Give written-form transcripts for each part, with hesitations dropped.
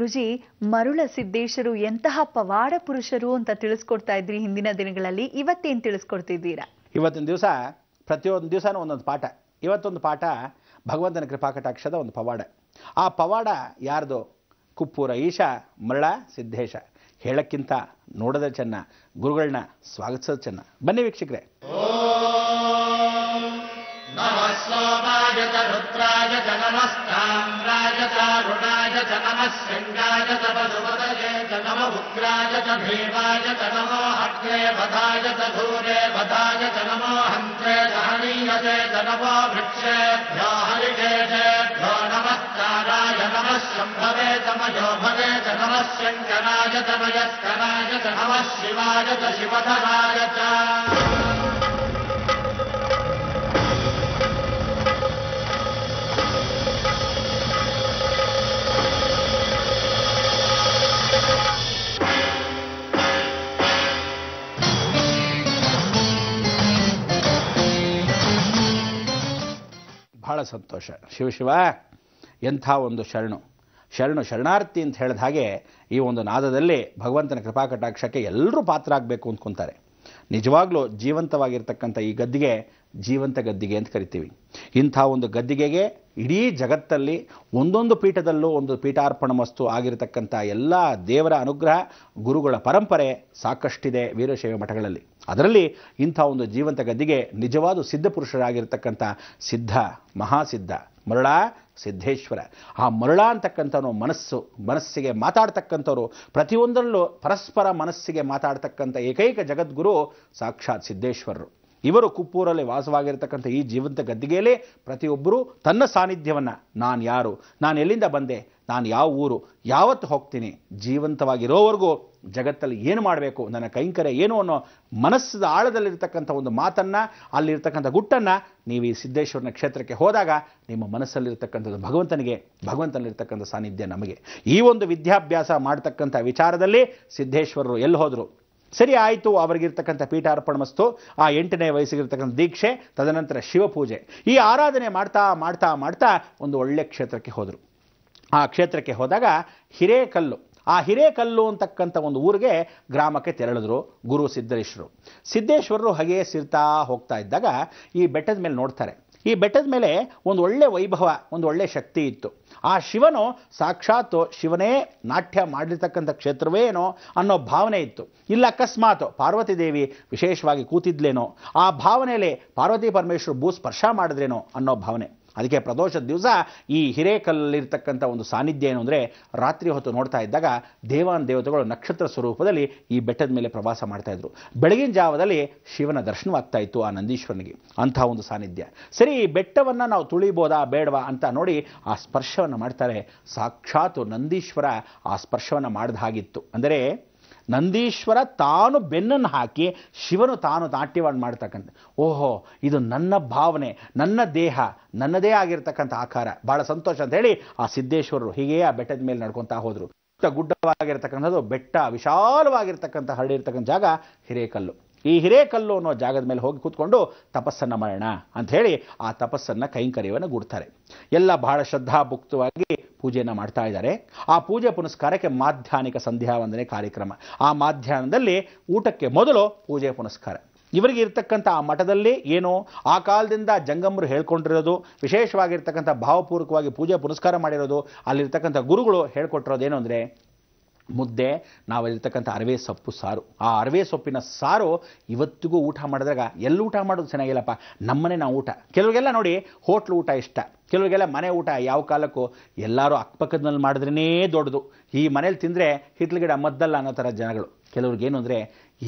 ಗುರುಜಿ, ಮರುಳ ಸಿದ್ದೇಶರು ಎಂತಹ ಪವಾಡ ಪುರುಷರು ಅಂತ ತಿಳಿಸ್ಕೊಡ್ತಾ ಇದ್ರಿ ಹಿಂದಿನ ದಿನಗಳಲ್ಲಿ. ಇವತ್ತೇನು ತಿಳಿಸ್ಕೊಡ್ತಿದ್ದೀರಾ? ಇವತ್ತಿನ ದಿವಸ ಪ್ರತಿಯೊಂದು ದಿವಸನೂ ಒಂದೊಂದು ಪಾಠ. ಇವತ್ತೊಂದು ಪಾಠ ಭಗವಂತನ ಕೃಪಾಕಟಾಕ್ಷದ ಒಂದು ಪವಾಡ. ಆ ಪವಾಡ ಯಾರ್ದು? ಕುಪ್ಪೂರ ಈಶ ಮರಳ ಸಿದ್ದೇಶ. ಹೇಳಕ್ಕಿಂತ ನೋಡೋದೇ ಚೆನ್ನ, ಗುರುಗಳನ್ನ ಸ್ವಾಗತಿಸೋದು ಚೆನ್ನ. ಬನ್ನಿ ವೀಕ್ಷಕರೇ. ರುದ್ರಾಯ ಚ ನಮಸ್ತಾಮ್ರಾಯ ಚ ರುಣಾಯ ಚ ನಮಃ ಚ ಪಶುಪತಯೇ ಚ ನಮ ಉಗ್ರಾಯ ಚ ಭೀಮಾಯ ಚ ನಮೋ ಅಗ್ನೇ ವಧಾಯ ಚ ಧೂರೇ ವಧಾಯ ಚ ನಮೋ ಹಂತ್ರೇ ದಹನೀಯತೆ ಚ ನಮೋ ವೃಕ್ಷೇಭ್ಯೋ ಹರಿಕೇಶೇಭ್ಯೋ ನಮಸ್ಕಾರಾಯ ನಮಃ ಶಂಭವೇ ಚ ಮಯೋಭವೇ ಚ ನಮಃ ಶಂಕರಾಯ ಚ ಮಯಸ್ಕರಾಯ ಚ ನಮಃ ಶಿವಾಯ ಚ ಶಿವಧರಾಯ ಚ. ಬಹಳ ಸಂತೋಷ. ಶಿವ ಎಂಥ ಒಂದು ಶರಣಾರ್ಥಿ ಅಂತ ಹೇಳಿದ ಹಾಗೆ ಈ ಒಂದು ನಾದದಲ್ಲಿ ಭಗವಂತನ ಕೃಪಾಕಟಾಕ್ಷಕ್ಕೆ ಎಲ್ಲರೂ ಪಾತ್ರ ಆಗಬೇಕು ಅಂದ್ಕೊಂತಾರೆ. ನಿಜವಾಗ್ಲೂ ಜೀವಂತವಾಗಿರ್ತಕ್ಕಂಥ ಈ ಗದ್ದಿಗೆ ಜೀವಂತ ಗದ್ದಿಗೆ ಅಂತ ಕರಿತೀವಿ. ಇಂಥ ಒಂದು ಗದ್ದಿಗೆಗೆ ಇಡೀ ಜಗತ್ತಲ್ಲಿ ಒಂದೊಂದು ಪೀಠದಲ್ಲೂ ಒಂದು ಪೀಠಾರ್ಪಣ ವಸ್ತು ಆಗಿರತಕ್ಕಂಥ ಎಲ್ಲ ದೇವರ ಅನುಗ್ರಹ, ಗುರುಗಳ ಪರಂಪರೆ ಸಾಕಷ್ಟಿದೆ ವೀರಶೈವ ಮಠಗಳಲ್ಲಿ. ಅದರಲ್ಲಿ ಇಂಥ ಒಂದು ಜೀವಂತ ಗದ್ದಿಗೆ ನಿಜವಾದ ಸಿದ್ಧ ಪುರುಷರಾಗಿರ್ತಕ್ಕಂಥ ಸಿದ್ಧ ಮಹಾಸಿದ್ಧ ಮರುಳ ಸಿದ್ದೇಶ್ವರ. ಆ ಮರುಳ ಅಂತಕ್ಕಂಥವನು ಮನಸ್ಸಿಗೆ ಮಾತಾಡ್ತಕ್ಕಂಥವ್ರು, ಪ್ರತಿಯೊಂದರಲ್ಲೂ ಪರಸ್ಪರ ಮನಸ್ಸಿಗೆ ಮಾತಾಡ್ತಕ್ಕಂಥ ಏಕೈಕ ಜಗದ್ಗುರು ಸಾಕ್ಷಾತ್ ಸಿದ್ದೇಶ್ವರರು. ಇವರು ಕುಪ್ಪೂರಲ್ಲಿ ವಾಸವಾಗಿರ್ತಕ್ಕಂಥ ಈ ಜೀವಂತ ಗದ್ದಿಗೆಯಲ್ಲಿ ಪ್ರತಿಯೊಬ್ಬರೂ ತನ್ನ ಸಾನ್ನಿಧ್ಯವನ್ನು, ನಾನು ಯಾರು, ನಾನು ಎಲ್ಲಿಂದ ಬಂದೆ, ನಾನು ಯಾವ ಊರು, ಯಾವತ್ತು ಹೋಗ್ತೀನಿ, ಜೀವಂತವಾಗಿರೋವರೆಗೂ ಜಗತ್ತಲ್ಲಿ ಏನು ಮಾಡಬೇಕು, ನನ್ನ ಕೈಂಕರ್ಯ ಏನು ಅನ್ನೋ ಮನಸ್ಸದ ಆಳದಲ್ಲಿರ್ತಕ್ಕಂಥ ಒಂದು ಮಾತನ್ನು, ಅಲ್ಲಿರ್ತಕ್ಕಂಥ ಗುಟ್ಟನ್ನು ನೀವು ಈ ಸಿದ್ದೇಶ್ವರನ ಕ್ಷೇತ್ರಕ್ಕೆ ಹೋದಾಗ ನಿಮ್ಮ ಮನಸ್ಸಲ್ಲಿರ್ತಕ್ಕಂಥದ್ದು ಭಗವಂತನಲ್ಲಿರ್ತಕ್ಕಂಥ ಸಾನ್ನಿಧ್ಯ ನಮಗೆ. ಈ ಒಂದು ವಿದ್ಯಾಭ್ಯಾಸ ಮಾಡ್ತಕ್ಕಂಥ ವಿಚಾರದಲ್ಲಿ ಸಿದ್ದೇಶ್ವರರು ಎಲ್ಲಿ ಹೋದರು? ಸರಿ ಆಯಿತು, ಅವರಿಗಿರ್ತಕ್ಕಂಥ ಪೀಠಾರ್ಪಣ ವಸ್ತು, ಆ 8ನೇ ವಯಸ್ಸಿಗಿರ್ತಕ್ಕಂಥ ದೀಕ್ಷೆ, ತದನಂತರ ಶಿವಪೂಜೆ, ಈ ಆರಾಧನೆ ಮಾಡ್ತಾ ಮಾಡ್ತಾ ಮಾಡ್ತಾ ಒಂದು ಒಳ್ಳೆ ಕ್ಷೇತ್ರಕ್ಕೆ ಹೋದರು. ಆ ಕ್ಷೇತ್ರಕ್ಕೆ ಹೋದಾಗ ಹಿರೇಕಲ್ಲು, ಆ ಹಿರೇಕಲ್ಲು ಅಂತಕ್ಕಂಥ ಒಂದು ಊರಿಗೆ ಗ್ರಾಮಕ್ಕೆ ತೆರಳಿದ್ರು ಗುರು ಸಿದ್ದೇಶ್ವರರು. ಹಾಗೆಯೇ ಸಿರ್ತಾ ಹೋಗ್ತಾ ಇದ್ದಾಗ ಈ ಬೆಟ್ಟದ ಮೇಲೆ ನೋಡ್ತಾರೆ. ಈ ಬೆಟ್ಟದ ಮೇಲೆ ಒಂದು ಒಳ್ಳೆ ವೈಭವ, ಒಂದು ಒಳ್ಳೆ ಶಕ್ತಿ ಇತ್ತು. ಆ ಶಿವನು ಸಾಕ್ಷಾತ್ ಶಿವನೇ ನಾಟ್ಯ ಮಾಡಿರ್ತಕ್ಕಂಥ ಕ್ಷೇತ್ರವೇನೋ ಅನ್ನೋ ಭಾವನೆ ಇತ್ತು. ಇಲ್ಲ ಅಕಸ್ಮಾತ್ ಪಾರ್ವತಿ ದೇವಿ ವಿಶೇಷವಾಗಿ ಕೂತಿದ್ಲೇನೋ, ಆ ಭಾವನೆಯಲ್ಲಿ ಪಾರ್ವತಿ ಪರಮೇಶ್ವರ ಭೂ ಸ್ಪರ್ಶ ಮಾಡಿದ್ರೇನೋ ಅನ್ನೋ ಭಾವನೆ. ಅದಕ್ಕೆ ಪ್ರದೋಷದ ದಿವಸ ಈ ಹಿರೇಕಲ್ಲಿರ್ತಕ್ಕಂಥ ಒಂದು ಸಾನ್ನಿಧ್ಯ ಏನು ಅಂದರೆ, ರಾತ್ರಿ ಹೊತ್ತು ನೋಡ್ತಾ ಇದ್ದಾಗ ದೇವತೆಗಳು ನಕ್ಷತ್ರ ಸ್ವರೂಪದಲ್ಲಿ ಈ ಬೆಟ್ಟದ ಮೇಲೆ ಪ್ರವಾಸ ಮಾಡ್ತಾ ಇದ್ರು. ಬೆಳಗಿನ ಜಾವದಲ್ಲಿ ಶಿವನ ದರ್ಶನವಾಗ್ತಾ ಇತ್ತು ಆ ನಂದೀಶ್ವರನಿಗೆ. ಅಂಥ ಒಂದು ಸಾನ್ನಿಧ್ಯ. ಸರಿ, ಈ ಬೆಟ್ಟವನ್ನು ನಾವು ತುಳಿಬೋದಾ ಬೇಡವಾ ಅಂತ ನೋಡಿ ಆ ಸ್ಪರ್ಶವನ್ನು ಮಾಡ್ತಾರೆ. ಸಾಕ್ಷಾತ್ ನಂದೀಶ್ವರ ಆ ಸ್ಪರ್ಶವನ್ನು ಮಾಡಿದ ಹಾಗಿತ್ತು. ಅಂದರೆ ನಂದೀಶ್ವರ ತಾನು ಬೆನ್ನನ್ನು ಹಾಕಿ ಶಿವನು ತಾನು ನಾಟ್ಯವನ್ನು ಮಾಡ್ತಕ್ಕಂಥ, ಓಹೋ ಇದು ನನ್ನ ಭಾವನೆ, ನನ್ನ ದೇಹ, ನನ್ನದೇ ಆಗಿರ್ತಕ್ಕಂಥ ಆಕಾರ. ಬಹಳ ಸಂತೋಷ ಅಂತ ಹೇಳಿ ಆ ಸಿದ್ದೇಶ್ವರರು ಹೀಗೆ ಆ ಬೆಟ್ಟದ ಮೇಲೆ ನಡ್ಕೊತಾ ಹೋದರು. ಗುಡ್ಡವಾಗಿರ್ತಕ್ಕಂಥದ್ದು ಬೆಟ್ಟ, ವಿಶಾಲವಾಗಿರ್ತಕ್ಕಂಥ ಹರಡಿರ್ತಕ್ಕಂಥ ಜಾಗ ಹಿರೇಕಲ್ಲು. ಈ ಹಿರೇಕಲ್ಲು ಅನ್ನೋ ಜಾಗದ ಮೇಲೆ ಹೋಗಿ ಕೂತ್ಕೊಂಡು ತಪಸ್ಸನ್ನು ಮಾಡೋಣ ಅಂತ ಹೇಳಿ ಆ ತಪಸ್ಸನ್ನು ಕೈಂಕರ್ಯವನ್ನು ಗೂಡ್ತಾರೆ. ಎಲ್ಲ ಬಹಳ ಶ್ರದ್ಧಾಭುಕ್ತವಾಗಿ ಪೂಜೆಯನ್ನು ಮಾಡ್ತಾ ಇದ್ದಾರೆ. ಆ ಪೂಜೆ ಪುನಸ್ಕಾರಕ್ಕೆ ಮಾಧ್ಯಾಹ್ನಿಕ ಸಂಧ್ಯಾ ವಂದನೆ ಕಾರ್ಯಕ್ರಮ. ಆ ಮಾಧ್ಯಾಹ್ನದಲ್ಲಿ ಊಟಕ್ಕೆ ಮೊದಲು ಪೂಜೆ ಪುನಸ್ಕಾರ. ಇವರಿಗೆ ಇರ್ತಕ್ಕಂಥ ಆ ಮಠದಲ್ಲಿ ಏನು ಆ ಕಾಲದಿಂದ ಜಂಗಮರು ಹೇಳ್ಕೊಂಡಿರೋದು, ವಿಶೇಷವಾಗಿರ್ತಕ್ಕಂಥ ಭಾವಪೂರ್ವಕವಾಗಿ ಪೂಜೆ ಪುನಸ್ಕಾರ ಮಾಡಿರೋದು, ಅಲ್ಲಿರ್ತಕ್ಕಂಥ ಗುರುಗಳು ಹೇಳ್ಕೊಟ್ಟಿರೋದೇನು ಅಂದರೆ ಮುದ್ದೆ, ನಾವಲ್ಲಿರ್ತಕ್ಕಂಥ ಅರವೆ ಸೊಪ್ಪು ಸಾರು. ಆ ಅರವೆ ಸೊಪ್ಪಿನ ಸಾರು ಇವತ್ತಿಗೂ ಊಟ ಮಾಡಿದಾಗ ಎಲ್ಲಿ ಊಟ ಮಾಡೋದು ಚೆನ್ನಾಗಿಲ್ಲಪ್ಪ, ನಮ್ಮನೆ ನಾವು ಊಟ. ಕೆಲವರಿಗೆಲ್ಲ ನೋಡಿ ಹೋಟ್ಲು ಊಟ ಇಷ್ಟ, ಕೆಲವರಿಗೆಲ್ಲ ಮನೆ ಊಟ ಯಾವ ಕಾಲಕ್ಕೂ ಎಲ್ಲರೂ ಅಕ್ಕಪಕ್ಕದಲ್ಲಿ ಮಾಡಿದ್ರೇ ದೊಡ್ಡದು. ಈ ಮನೇಲಿ ತಿಂದರೆ ಹಿತ್ಲು ಗಿಡ ಮದ್ದಲ್ಲ ಅನ್ನೋ ಥರ ಜನಗಳು. ಕೆಲವ್ರಿಗೇನು ಅಂದರೆ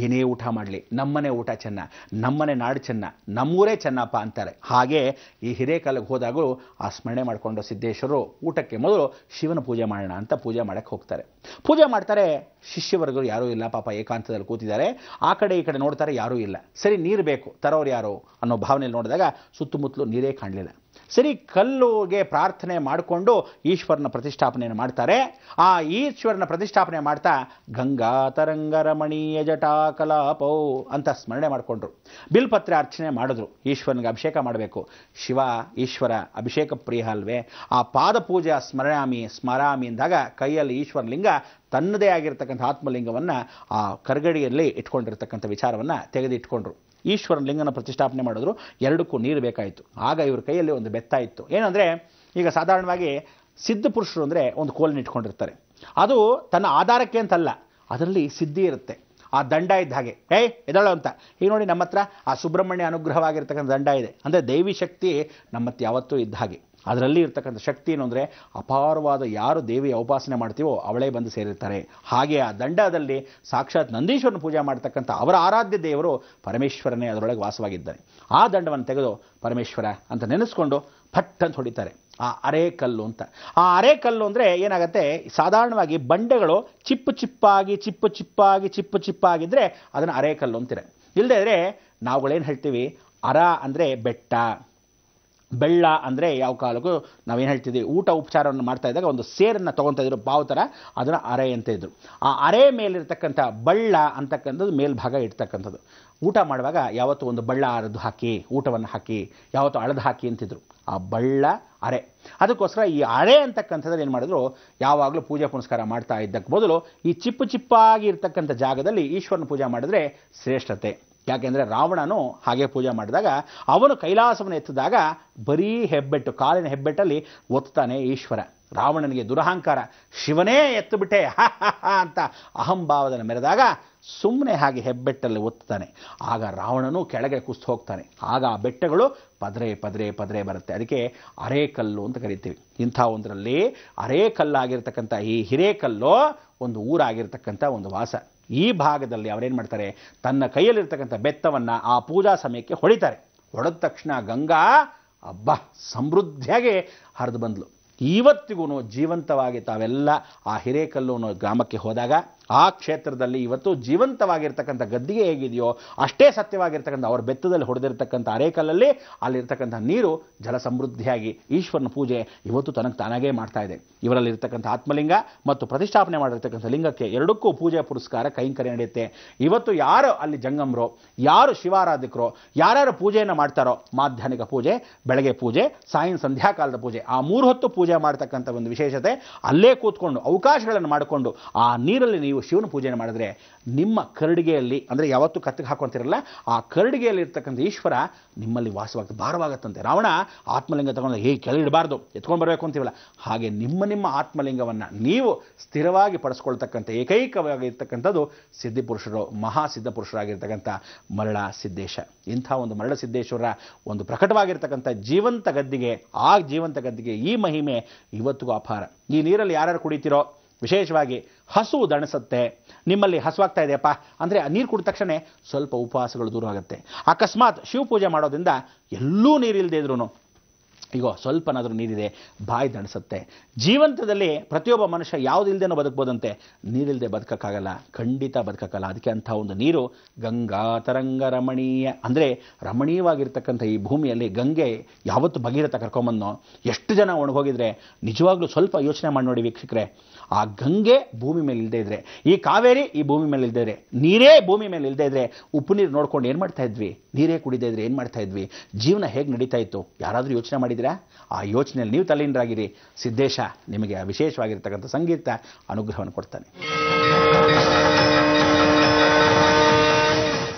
ಏನೇ ಊಟ ಮಾಡಲಿ ನಮ್ಮನೆ ಊಟ ಚೆನ್ನ, ನಮ್ಮನೆ ನಾಡು ಚೆನ್ನ, ನಮ್ಮೂರೇ ಚೆನ್ನಪ್ಪ ಅಂತಾರೆ. ಹಾಗೆ ಈ ಹಿರೇಕಲ್ಲಿಗೆ ಹೋದಾಗಲೂ ಆ ಸ್ಮರಣೆ ಮಾಡಿಕೊಂಡು ಸಿದ್ದೇಶ್ವರರು ಊಟಕ್ಕೆ ಮೊದಲು ಶಿವನ ಪೂಜೆ ಮಾಡೋಣ ಅಂತ ಪೂಜೆ ಮಾಡೋಕ್ಕೆ ಹೋಗ್ತಾರೆ. ಪೂಜೆ ಮಾಡ್ತಾರೆ. ಶಿಷ್ಯವರ್ಗರು ಯಾರೂ ಇಲ್ಲ, ಪಾಪ ಏಕಾಂತದಲ್ಲಿ ಕೂತಿದ್ದಾರೆ. ಆ ಕಡೆ ಈ ಕಡೆ ನೋಡ್ತಾರೆ, ಯಾರೂ ಇಲ್ಲ. ಸರಿ, ನೀರು ಬೇಕು, ತರೋರು ಯಾರು ಅನ್ನೋ ಭಾವನೆಯಲ್ಲಿ ನೋಡಿದಾಗ ಸುತ್ತಮುತ್ತಲು ನೀರೇ ಕಾಣಲಿಲ್ಲ. ಸರಿ, ಕಲ್ಲುಗೆ ಪ್ರಾರ್ಥನೆ ಮಾಡಿಕೊಂಡು ಈಶ್ವರನ ಪ್ರತಿಷ್ಠಾಪನೆಯನ್ನು ಮಾಡ್ತಾರೆ. ಆ ಈಶ್ವರನ ಪ್ರತಿಷ್ಠಾಪನೆ ಮಾಡ್ತಾ ಗಂಗಾ ತರಂಗ ರಮಣೀಯ ಜಟಾ ಕಲಾಪೌ ಅಂತ ಸ್ಮರಣೆ ಮಾಡಿಕೊಂಡ್ರು. ಬಿಲ್ಪತ್ರೆ ಅರ್ಚನೆ ಮಾಡಿದ್ರು. ಈಶ್ವರನಿಗೆ ಅಭಿಷೇಕ ಮಾಡಬೇಕು. ಶಿವ ಈಶ್ವರ ಅಭಿಷೇಕ ಪ್ರಿಯ ಅಲ್ವೇ? ಆ ಪಾದ ಪೂಜೆ ಸ್ಮರಾಮಿ ಅಂದಾಗ ಕೈಯಲ್ಲಿ ಈಶ್ವರ ಲಿಂಗ ತನ್ನದೇ ಆಗಿರ್ತಕ್ಕಂಥ ಆತ್ಮಲಿಂಗವನ್ನು ಆ ಕರ್ಗಡಿಯಲ್ಲಿ ಇಟ್ಕೊಂಡಿರ್ತಕ್ಕಂಥ ವಿಚಾರವನ್ನು ತೆಗೆದಿಟ್ಕೊಂಡ್ರು. ಈಶ್ವರನ ಲಿಂಗನ ಪ್ರತಿಷ್ಠಾಪನೆ ಮಾಡಿದ್ರು. ಎರಡಕ್ಕೂ ನೀರು ಬೇಕಾಯಿತು. ಆಗ ಇವ್ರ ಕೈಯಲ್ಲಿ ಒಂದು ಬೆತ್ತ ಇತ್ತು. ಏನಂದರೆ, ಈಗ ಸಾಧಾರಣವಾಗಿ ಸಿದ್ಧ ಪುರುಷರು ಅಂದರೆ ಒಂದು ಕೋಲನ್ನು ಇಟ್ಕೊಂಡಿರ್ತಾರೆ. ಅದು ತನ್ನ ಆಧಾರಕ್ಕೆ ಅಂತಲ್ಲ, ಅದರಲ್ಲಿ ಸಿದ್ಧಿ ಇರುತ್ತೆ. ಆ ದಂಡ ಇದ್ದ ಹಾಗೆ, ಎದಳು ಅಂತ. ಈಗ ನೋಡಿ, ನಮ್ಮ ಹತ್ರ ಆ ಸುಬ್ರಹ್ಮಣ್ಯ ಅನುಗ್ರಹವಾಗಿರ್ತಕ್ಕಂಥ ದಂಡ ಇದೆ. ಅಂದರೆ ದೈವಿ ಶಕ್ತಿ ನಮ್ಮ ಹತ್ರ ಯಾವತ್ತೂ ಇದ್ದ ಹಾಗೆ. ಅದರಲ್ಲಿ ಇರ್ತಕ್ಕಂಥ ಶಕ್ತಿ ಏನು ಅಂದರೆ, ಅಪಾರವಾದ ಯಾರು ದೇವಿಯ ಉಪಾಸನೆ ಮಾಡ್ತೀವೋ ಅವಳೇ ಬಂದು ಸೇರಿರ್ತಾರೆ. ಹಾಗೆ ಆ ದಂಡದಲ್ಲಿ ಸಾಕ್ಷಾತ್ ನಂದೀಶ್ವರನ ಪೂಜೆ ಮಾಡ್ತಕ್ಕಂಥ ಅವರ ಆರಾಧ್ಯ ದೇವರು ಪರಮೇಶ್ವರನೇ ಅದರೊಳಗೆ ವಾಸವಾಗಿದ್ದಾರೆ. ಆ ದಂಡವನ್ನು ತೆಗೆದು ಪರಮೇಶ್ವರ ಅಂತ ನೆನೆಸ್ಕೊಂಡು ಫಟ್ ಅಂತ ಹೊಡಿತಾರೆ. ಆ ಅರೇಕಲ್ಲು ಅಂತ. ಆ ಅರೇಕಲ್ಲು ಅಂದರೆ ಏನಾಗುತ್ತೆ, ಸಾಧಾರಣವಾಗಿ ಬಂಡೆಗಳು ಚಿಪ್ಪು ಚಿಪ್ಪಾಗಿದ್ದರೆ ಅದನ್ನು ಅರೇಕಲ್ಲು ಅಂತೀರ. ಇಲ್ಲದೇ ಇದ್ರೆ ನಾವುಗಳೇನು ಹೇಳ್ತೀವಿ, ಅರ ಅಂದರೆ ಬೆಟ್ಟ, ಬೆಳ್ಳ ಅಂದರೆ ಯಾವ ಕಾಲಕ್ಕೂ ನಾವೇನು ಹೇಳ್ತಿದ್ದೀವಿ, ಊಟ ಉಪಚಾರವನ್ನು ಮಾಡ್ತಾ ಇದ್ದಾಗ ಒಂದು ಸೇರನ್ನು ತೊಗೊತಾ ಇದ್ರು ಬಾವು ಥರ, ಅದನ್ನು ಅರೆ ಅಂತ ಇದ್ರು. ಆ ಅರೆ ಮೇಲಿರ್ತಕ್ಕಂಥ ಬಳ್ಳ ಅಂತಕ್ಕಂಥದ್ದು ಮೇಲ್ಭಾಗ ಇರ್ತಕ್ಕಂಥದ್ದು. ಊಟ ಮಾಡುವಾಗ ಯಾವತ್ತೂ ಒಂದು ಬಳ್ಳ ಅರೆದು ಹಾಕಿ, ಊಟವನ್ನು ಹಾಕಿ, ಯಾವತ್ತೂ ಅಳೆದು ಹಾಕಿ ಅಂತಿದ್ರು. ಆ ಬಳ್ಳ ಅರೆ. ಅದಕ್ಕೋಸ್ಕರ ಈ ಅರೆ ಅಂತಕ್ಕಂಥದ್ದು ಏನು ಮಾಡಿದ್ರು, ಯಾವಾಗಲೂ ಪೂಜೆ ಪುನಸ್ಕಾರ ಮಾಡ್ತಾ ಇದ್ದಕ್ಕೆ ಬದಲು ಈ ಚಿಪ್ಪಾಗಿ ಇರ್ತಕ್ಕಂಥ ಜಾಗದಲ್ಲಿ ಈಶ್ವರನ ಪೂಜೆ ಮಾಡಿದ್ರೆ ಶ್ರೇಷ್ಠತೆ. ಯಾಕೆಂದರೆ ರಾವಣನು ಹಾಗೆ ಪೂಜೆ ಮಾಡಿದಾಗ, ಅವನು ಕೈಲಾಸವನ್ನು ಎತ್ತಿದಾಗ ಬರೀ ಹೆಬ್ಬೆಟ್ಟು, ಕಾಲಿನ ಹೆಬ್ಬೆಟ್ಟಲ್ಲಿ ಒತ್ತಾನೆ ಈಶ್ವರ. ರಾವಣನಿಗೆ ದುರಹಂಕಾರ, ಶಿವನೇ ಎತ್ತುಬಿಟ್ಟೆ ಅಂತ ಅಹಂಭಾವದಲ್ಲಿ ಮೆರೆದಾಗ ಸುಮ್ಮನೆ ಹಾಗೆ ಹೆಬ್ಬೆಟ್ಟಲ್ಲಿ ಒತ್ತಾನೆ. ಆಗ ರಾವಣನು ಕೆಳಗೆ ಕುಸ್ತು ಹೋಗ್ತಾನೆ. ಆಗ ಆ ಬೆಟ್ಟಗಳು ಪದ್ರೆ ಬರುತ್ತೆ. ಅದಕ್ಕೆ ಅರೇಕಲ್ಲು ಅಂತ ಕರಿತೀವಿ. ಇಂಥ ಒಂದರಲ್ಲಿ ಅರೇಕಲ್ಲಾಗಿರ್ತಕ್ಕಂಥ ಈ ಹಿರೇಕಲ್ಲು ಒಂದು ಊರಾಗಿರ್ತಕ್ಕಂಥ ಒಂದು ವಾಸ. ಈ ಭಾಗದಲ್ಲಿ ಅವರೇನು ಮಾಡ್ತಾರೆ, ತನ್ನ ಕೈಯಲ್ಲಿರ್ತಕ್ಕಂಥ ಬೆತ್ತವನ್ನು ಆ ಪೂಜಾ ಸಮಯಕ್ಕೆ ಹೊಡಿತಾರೆ. ಹೊಡೆದ ತಕ್ಷಣ ಗಂಗಾ ಸಮೃದ್ಧಿಯಾಗಿ ಹರಿದು ಬಂದ್ಲು. ಇವತ್ತಿಗೂ ಜೀವಂತವಾಗಿ ತಾವೆಲ್ಲ ಆ ಹಿರೇಕಲ್ಲು ಗ್ರಾಮಕ್ಕೆ ಹೋದಾಗ ಆ ಕ್ಷೇತ್ರದಲ್ಲಿ ಇವತ್ತು ಜೀವಂತವಾಗಿರ್ತಕ್ಕಂಥ ಗದ್ದಿಗೆ ಹೇಗಿದೆಯೋ ಅಷ್ಟೇ ಸತ್ಯವಾಗಿರ್ತಕ್ಕಂಥ ಅವರ ಬೆತ್ತದಲ್ಲಿ ಹೊಡೆದಿರ್ತಕ್ಕಂಥ ಅರೇಕಲ್ಲಲ್ಲಿ ಅಲ್ಲಿರ್ತಕ್ಕಂಥ ನೀರು ಜಲ ಸಮೃದ್ಧಿಯಾಗಿ ಈಶ್ವರನ ಪೂಜೆ ಇವತ್ತು ತನಗೆ ತಾನಾಗೇ ಮಾಡ್ತಾ ಇದೆ. ಇವರಲ್ಲಿರ್ತಕ್ಕಂಥ ಆತ್ಮಲಿಂಗ ಮತ್ತು ಪ್ರತಿಷ್ಠಾಪನೆ ಮಾಡಿರ್ತಕ್ಕಂಥ ಲಿಂಗಕ್ಕೆ ಎರಡಕ್ಕೂ ಪೂಜೆ ಪುರಸ್ಕಾರ ಕೈಂಕರ್ಯ ನಡೆಯುತ್ತೆ. ಇವತ್ತು ಯಾರು ಅಲ್ಲಿ ಜಂಗಮರೋ, ಯಾರು ಶಿವಾರಾಧಕರೋ, ಯಾರ್ಯಾರು ಪೂಜೆಯನ್ನು ಮಾಡ್ತಾರೋ, ಮಾಧ್ಯಾಹ್ನಿಕ ಪೂಜೆ, ಬೆಳಗ್ಗೆ ಪೂಜೆ, ಸಂಧ್ಯಾಕಾಲದ ಪೂಜೆ, ಆ 3 ಹೊತ್ತು ಪೂಜೆ ಮಾಡ್ತಕ್ಕಂಥ ಒಂದು ವಿಶೇಷತೆ. ಅಲ್ಲೇ ಕೂತ್ಕೊಂಡು ಅವಕಾಶಗಳನ್ನು ಮಾಡಿಕೊಂಡು ಆ ನೀರಲ್ಲಿ ನೀವು ಶಿವನ ಪೂಜೆಯನ್ನು ಮಾಡಿದ್ರೆ ನಿಮ್ಮ ಕರಡಿಗೆಯಲ್ಲಿ, ಅಂದರೆ ಯಾವತ್ತೂ ಕತ್ತಿಗೆ ಹಾಕೊಂತಿರಲ್ಲ, ಆ ಕರಡಿಗೆಯಲ್ಲಿ ಇರ್ತಕ್ಕಂಥ ಈಶ್ವರ ನಿಮ್ಮಲ್ಲಿ ವಾಸವಾಗ್ತದೆ, ಭಾರವಾಗುತ್ತಂತೆ. ರಾವಣ ಆತ್ಮಲಿಂಗ ತಗೊಂಡು ಕೆಳಗಿಡಬಾರ್ದು, ಎತ್ಕೊಂಡು ಬರಬೇಕು ಅಂತೀವಲ್ಲ, ಹಾಗೆ ನಿಮ್ಮ ಆತ್ಮಲಿಂಗವನ್ನು ನೀವು ಸ್ಥಿರವಾಗಿ ಪಡಿಸ್ಕೊಳ್ತಕ್ಕಂಥ ಏಕೈಕವಾಗಿರ್ತಕ್ಕಂಥದ್ದು ಸಿದ್ಧಿಪುರುಷರು, ಮಹಾಸಿದ್ಧ ಪುರುಷರಾಗಿರ್ತಕ್ಕಂಥ ಮರಳ ಸಿದ್ದೇಶ. ಇಂಥ ಒಂದು ಮರಳ ಸಿದ್ದೇಶ್ವರ ಒಂದು ಪ್ರಕಟವಾಗಿರ್ತಕ್ಕಂಥ ಜೀವಂತ ಗದ್ದಿಗೆ, ಆ ಜೀವಂತ ಗದ್ದಿಗೆ ಈ ಮಹಿಮೆ ಇವತ್ತಿಗೂ ಅಪಾರ. ಈ ನೀರಲ್ಲಿ ಯಾರ್ಯಾರು ಕುಡಿತೀರೋ, ವಿಶೇಷವಾಗಿ ಹಸು ದಣಿಸುತ್ತೆ, ನಿಮ್ಮಲ್ಲಿ ಹಸುವಾಗ್ತಾ ಇದೆಯಪ್ಪ ಅಂದರೆ ನೀರು ಕುಡಿದ ತಕ್ಷಣ ಸ್ವಲ್ಪ ಉಪವಾಸಗಳು ದೂರ ಆಗುತ್ತೆ. ಅಕಸ್ಮಾತ್ ಶಿವ ಪೂಜೆ ಮಾಡೋದ್ರಿಂದ ಎಲ್ಲೂ ನೀರಿಲ್ಲದೆ ಇದ್ರೂ ಈಗ ಸ್ವಲ್ಪನಾದರೂ ನೀರಿದೆ, ಬಾಯಿ ದಣಿಸುತ್ತೆ. ಜೀವಂತದಲ್ಲಿ ಪ್ರತಿಯೊಬ್ಬ ಮನುಷ್ಯ ಯಾವುದಿಲ್ಲದೇನೋ ಬದುಕ್ಬೋದಂತೆ, ನೀರಿಲ್ಲದೆ ಬದುಕೋಕ್ಕಾಗಲ್ಲ, ಖಂಡಿತ ಬದುಕೋಕ್ಕಾಗಲ್ಲ. ಅದಕ್ಕೆ ಅಂಥ ಒಂದು ನೀರು ಗಂಗಾ ತರಂಗ ರಮಣೀಯ, ಅಂದರೆ ರಮಣೀಯವಾಗಿರ್ತಕ್ಕಂಥ ಈ ಭೂಮಿಯಲ್ಲಿ ಗಂಗೆ ಯಾವತ್ತು ಭಗೀರಥ ಕರ್ಕೊಂಬಂದೋ, ಎಷ್ಟು ಜನ ಒಣಗೋಗಿದ್ರೆ ನಿಜವಾಗ್ಲೂ ಸ್ವಲ್ಪ ಯೋಚನೆ ಮಾಡಿ ನೋಡಿ ವೀಕ್ಷಕರೇ. ಆ ಗಂಗೆ ಭೂಮಿ ಮೇಲೆ ಇಲ್ಲದೇ ಇದ್ರೆ, ಈ ಕಾವೇರಿ ಈ ಭೂಮಿ ಮೇಲೆ ಇಲ್ಲದೇ ಇದ್ರೆ, ನೀರೇ ಭೂಮಿ ಮೇಲೆ ಇಲ್ಲದೇ ಇದ್ರೆ, ಉಪ್ಪು ನೀರು ನೋಡ್ಕೊಂಡು ಏನು ಮಾಡ್ತಾ ಇದ್ವಿ, ನೀರೇ ಕುಡಿದೇ ಇದ್ರೆ ಏನು ಮಾಡ್ತಾ ಇದ್ವಿ, ಜೀವನ ಹೇಗೆ ನಡೀತಾ ಇತ್ತು, ಯಾರಾದರೂ ಯೋಚನೆ ಮಾಡಿದ್ದೀರಾ? ಆ ಯೋಚನೆಯಲ್ಲಿ ನೀವು ತಲ್ಲೀನರಾಗಿರಿ. ಸಿದ್ದೇಶ ನಿಮಗೆ ವಿಶೇಷವಾಗಿರ್ತಕ್ಕಂಥ ಸಂಗೀತ ಅನುಗ್ರಹವನ್ನು ಕೊಡ್ತಾನೆ.